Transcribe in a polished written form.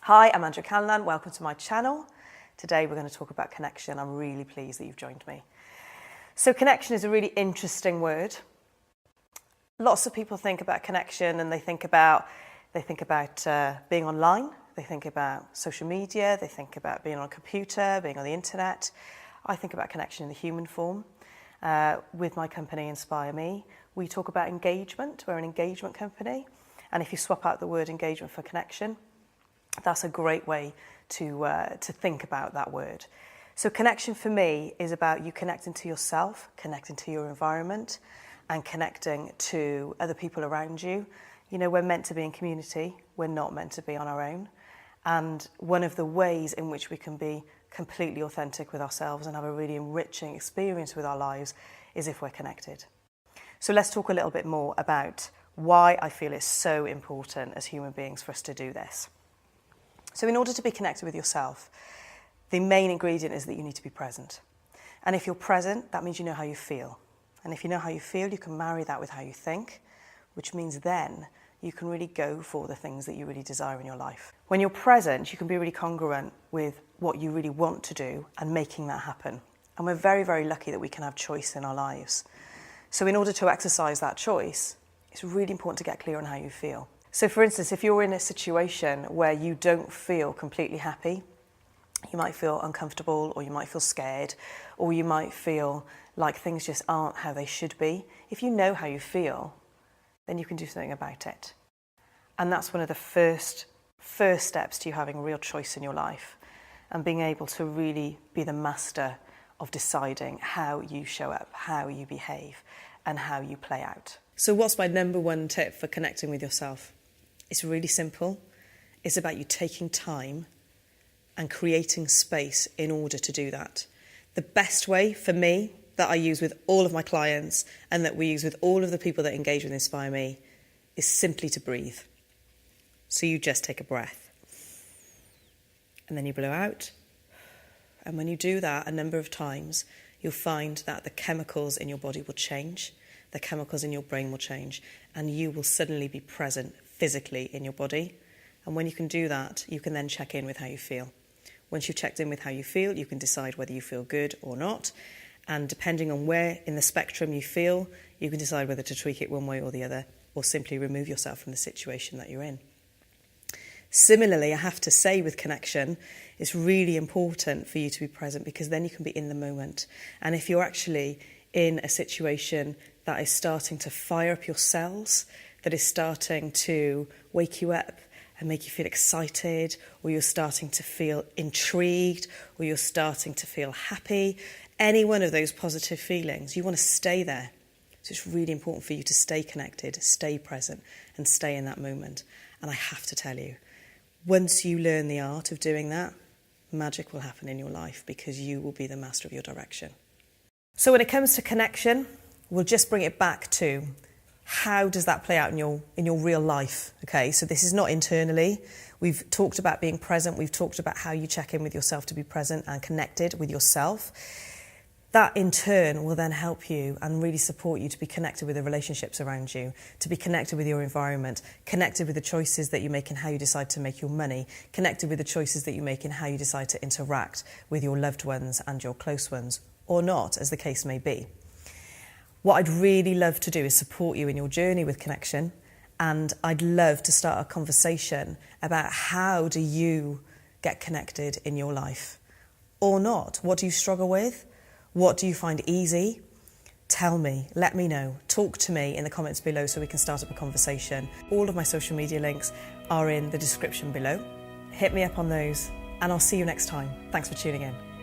Hi, I'm Andrea Callanan. Welcome to my channel. Today we're going to talk about connection. I'm really pleased that you've joined me. So connection is a really interesting word. Lots of people think about connection and they think about being online, they think about social media, they think about being on a computer, being on the internet. I think about connection in the human form. With my company Inspire Me, we talk about engagement. We're an engagement company, and if you swap out the word engagement for connection, that's a great way to think about that word. So connection for me is about you connecting to yourself, connecting to your environment, and connecting to other people around you. You know, we're meant to be in community, we're not meant to be on our own. And one of the ways in which we can be completely authentic with ourselves and have a really enriching experience with our lives is if we're connected. So let's talk a little bit more about why I feel it's so important as human beings for us to do this. So in order to be connected with yourself, the main ingredient is that you need to be present. And if you're present, that means you know how you feel. And if you know how you feel, you can marry that with how you think, which means then you can really go for the things that you really desire in your life. When you're present, you can be really congruent with what you really want to do and making that happen. And we're very, very lucky that we can have choice in our lives. So in order to exercise that choice, it's really important to get clear on how you feel. So for instance, if you're in a situation where you don't feel completely happy, you might feel uncomfortable, or you might feel scared, or you might feel like things just aren't how they should be. If you know how you feel, then you can do something about it. And that's one of the first steps to you having real choice in your life and being able to really be the master of deciding how you show up, how you behave, and how you play out. So what's my number one tip for connecting with yourself? It's really simple. It's about you taking time and creating space in order to do that. The best way for me, that I use with all of my clients and that we use with all of the people that engage with Inspire Me, is simply to breathe. So you just take a breath and then you blow out. And when you do that a number of times, you'll find that the chemicals in your body will change, the chemicals in your brain will change, and you will suddenly be present physically in your body. And when you can do that, you can then check in with how you feel. Once you've checked in with how you feel, you can decide whether you feel good or not. And depending on where in the spectrum you feel, you can decide whether to tweak it one way or the other, or simply remove yourself from the situation that you're in. Similarly, I have to say with connection, it's really important for you to be present, because then you can be in the moment. And if you're actually in a situation that is starting to fire up your cells, that is starting to wake you up and make you feel excited, or you're starting to feel intrigued, or you're starting to feel happy, any one of those positive feelings, you want to stay there. So it's really important for you to stay connected, stay present, and stay in that moment. And I have to tell you, once you learn the art of doing that, magic will happen in your life, because you will be the master of your direction. So when it comes to connection, we'll just bring it back to how does that play out in your real life? Okay, so this is not internally. We've talked about being present. We've talked about how you check in with yourself to be present and connected with yourself. That in turn will then help you and really support you to be connected with the relationships around you, to be connected with your environment, connected with the choices that you make and how you decide to make your money, connected with the choices that you make and how you decide to interact with your loved ones and your close ones, or not, as the case may be. What I'd really love to do is support you in your journey with connection, and I'd love to start a conversation about how do you get connected in your life, or not. What do you struggle with? What do you find easy? Tell me, let me know, talk to me in the comments below so we can start up a conversation. All of my social media links are in the description below. Hit me up on those, and I'll see you next time. Thanks for tuning in.